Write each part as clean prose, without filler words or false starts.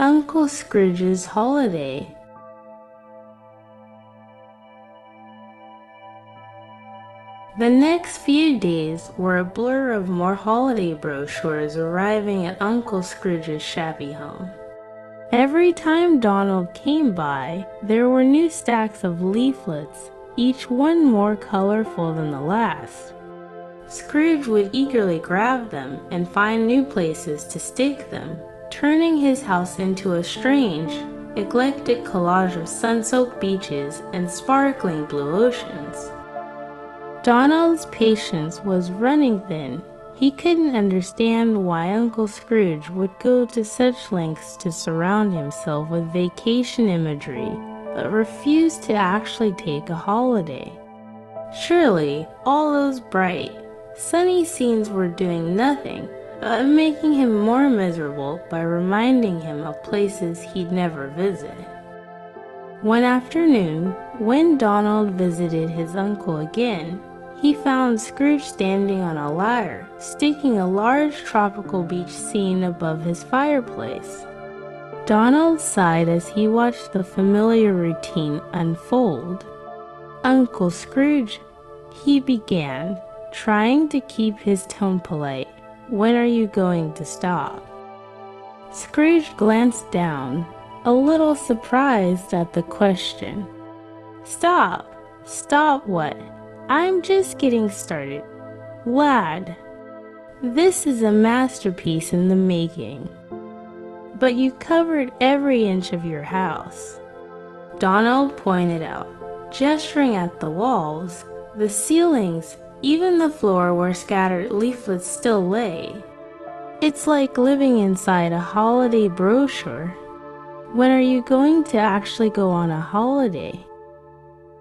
Uncle Scrooge's Holiday. The next few days were a blur of more holiday brochures arriving at Uncle Scrooge's shabby home. Every time Donald came by, there were new stacks of leaflets, each one more colorful than the last. Scrooge would eagerly grab them and find new places to stick them, turning his house into a strange, eclectic collage of sun-soaked beaches and sparkling blue oceans. Donald's patience was running thin. He couldn't understand why Uncle Scrooge would go to such lengths to surround himself with vacation imagery, but refused to actually take a holiday. Surely, all those bright, sunny scenes were doing nothing but making him more miserable by reminding him of places he'd never visited. One afternoon, when Donald visited his uncle again, he found Scrooge standing on a ladder, sticking a large tropical beach scene above his fireplace. Donald sighed as he watched the familiar routine unfold. "Uncle Scrooge," he began, trying to keep his tone polite, "when are you going to stop?" Scrooge glanced down, a little surprised at the question. "Stop? Stop what? I'm just getting started. Lad, this is a masterpiece in the making. But you covered every inch of your house," Donald pointed out, gesturing at the walls, the ceilings, even the floor where scattered leaflets still lay. "It's like living inside a holiday brochure. When are you going to actually go on a holiday?"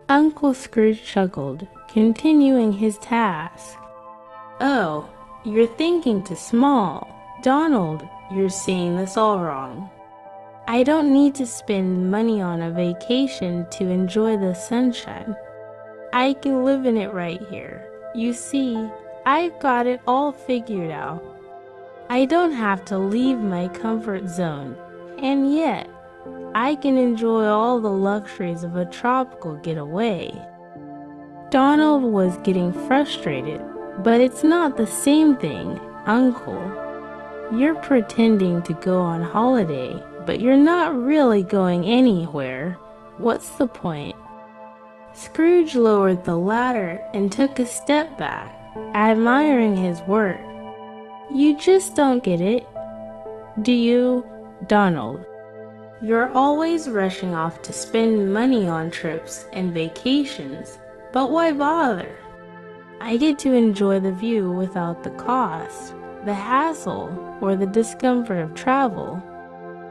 Uncle Scrooge chuckled, continuing his task. "Oh, you're thinking too small. Donald, you're seeing this all wrong. I don't need to spend money on a vacation to enjoy the sunshine. I can live in it right here. You see, I've got it all figured out. I don't have to leave my comfort zone, and yet I can enjoy all the luxuries of a tropical getaway." Donald was getting frustrated. "But it's not the same thing, Uncle. You're pretending to go on holiday, but you're not really going anywhere. What's the point?" Scrooge lowered the ladder and took a step back, admiring his work. "You just don't get it, do you, Donald? You're always rushing off to spend money on trips and vacations, but why bother? I get to enjoy the view without the cost, the hassle, or the discomfort of travel.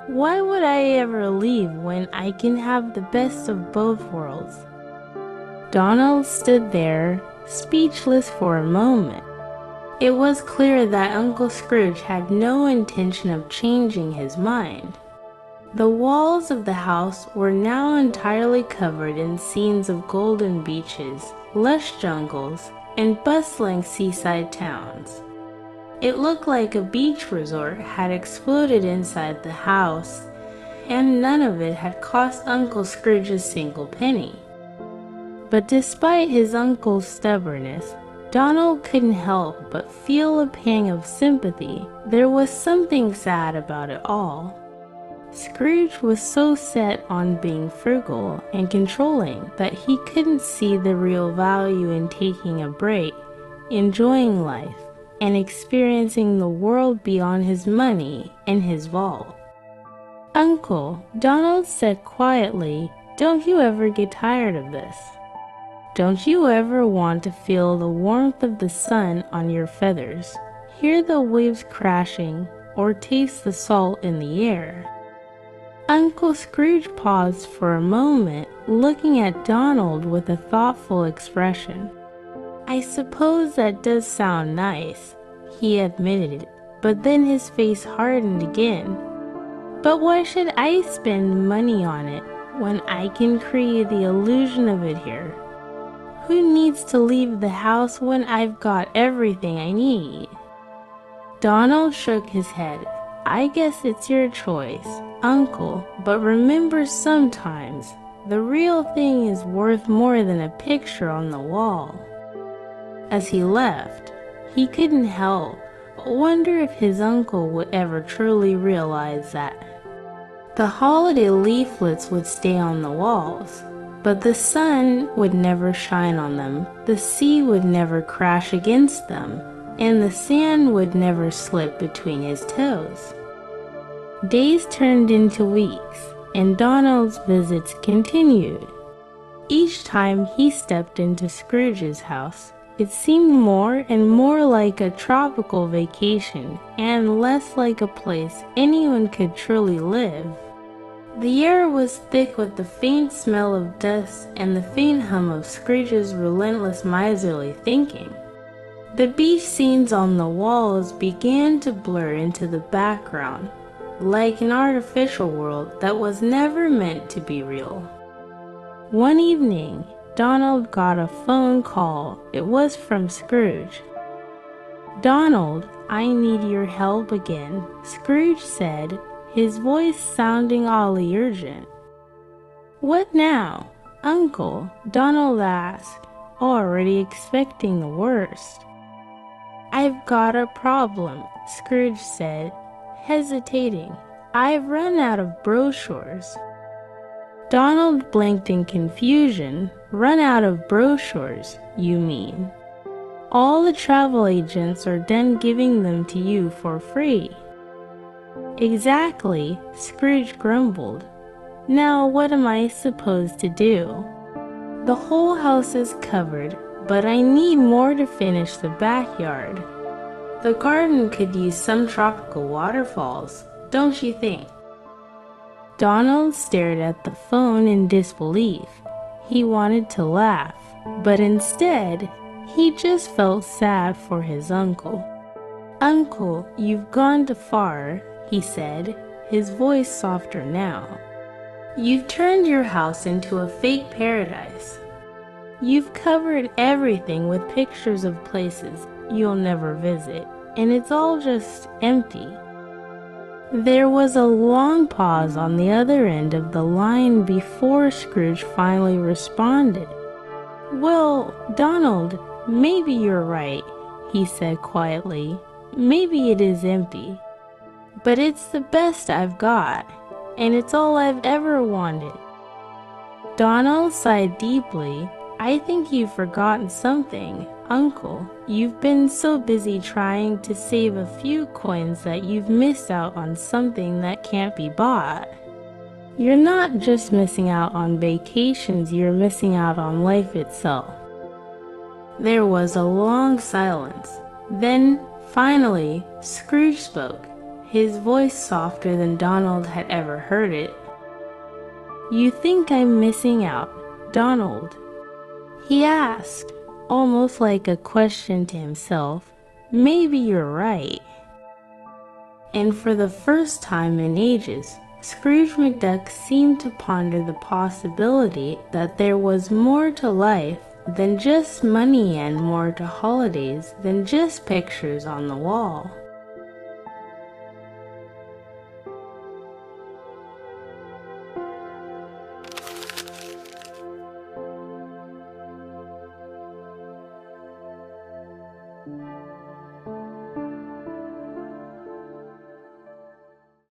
Why would I ever leave when I can have the best of both worlds?" Donald stood there, speechless for a moment. It was clear that Uncle Scrooge had no intention of changing his mind. The walls of the house were now entirely covered in scenes of golden beaches, lush jungles, and bustling seaside towns. It looked like a beach resort had exploded inside the house, and none of it had cost Uncle Scrooge a single penny. But despite his uncle's stubbornness, Donald couldn't help but feel a pang of sympathy. There was something sad about it all. Scrooge was so set on being frugal and controlling that he couldn't see the real value in taking a break, enjoying life, and experiencing the world beyond his money and his vault. "Uncle," Donald said quietly, "don't you ever get tired of this? Don't you ever want to feel the warmth of the sun on your feathers, hear the waves crashing, or taste the salt in the air?" Uncle Scrooge paused for a moment, looking at Donald with a thoughtful expression. "I suppose that does sound nice," he admitted, but then his face hardened again. "But why should I spend money on it when I can create the illusion of it here? Who needs to leave the house when I've got everything I need?" Donald shook his head. I guess it's your choice, Uncle, but remember sometimes the real thing is worth more than a picture on the wall. As he left, he couldn't help but wonder if his uncle would ever truly realize that. The holiday leaflets would stay on the walls, but the sun would never shine on them, the sea would never crash against them, and the sand would never slip between his toes. Days turned into weeks, and Donald's visits continued. Each time he stepped into Scrooge's house, it seemed more and more like a tropical vacation and less like a place anyone could truly live. The air was thick with the faint smell of dust and the faint hum of Scrooge's relentless miserly thinking. The beach scenes on the walls began to blur into the background, like an artificial world that was never meant to be real. One evening, Donald got a phone call. It was from Scrooge. "Donald, I need your help again," Scrooge said, his voice sounding oddly urgent. "What now, Uncle?" Donald asked, already expecting the worst. "I've got a problem," Scrooge said, hesitating. "I've run out of brochures." Donald blinked in confusion. "Run out of brochures, you mean? All the travel agents are done giving them to you for free." "Exactly," Scrooge grumbled. "Now what am I supposed to do? The whole house is covered, but I need more to finish the backyard. The garden could use some tropical waterfalls, don't you think?" Donald stared at the phone in disbelief. He wanted to laugh, but instead, he just felt sad for his uncle. "Uncle, you've gone too far," he said, his voice softer now. "You've turned your house into a fake paradise. You've covered everything with pictures of places you'll never visit, and it's all just empty." There was a long pause on the other end of the line before Scrooge finally responded. "Well, Donald, maybe you're right," he said quietly. "Maybe it is empty. But it's the best I've got, and it's all I've ever wanted." Donald sighed deeply. "I think you've forgotten something, Uncle. You've been so busy trying to save a few coins that you've missed out on something that can't be bought. You're not just missing out on vacations, you're missing out on life itself." There was a long silence. Then, finally, Scrooge spoke, his voice softer than Donald had ever heard it. "You think I'm missing out, Donald?" he asked, almost like a question to himself. "Maybe you're right." And for the first time in ages, Scrooge McDuck seemed to ponder the possibility that there was more to life than just money and more to holidays than just pictures on the wall.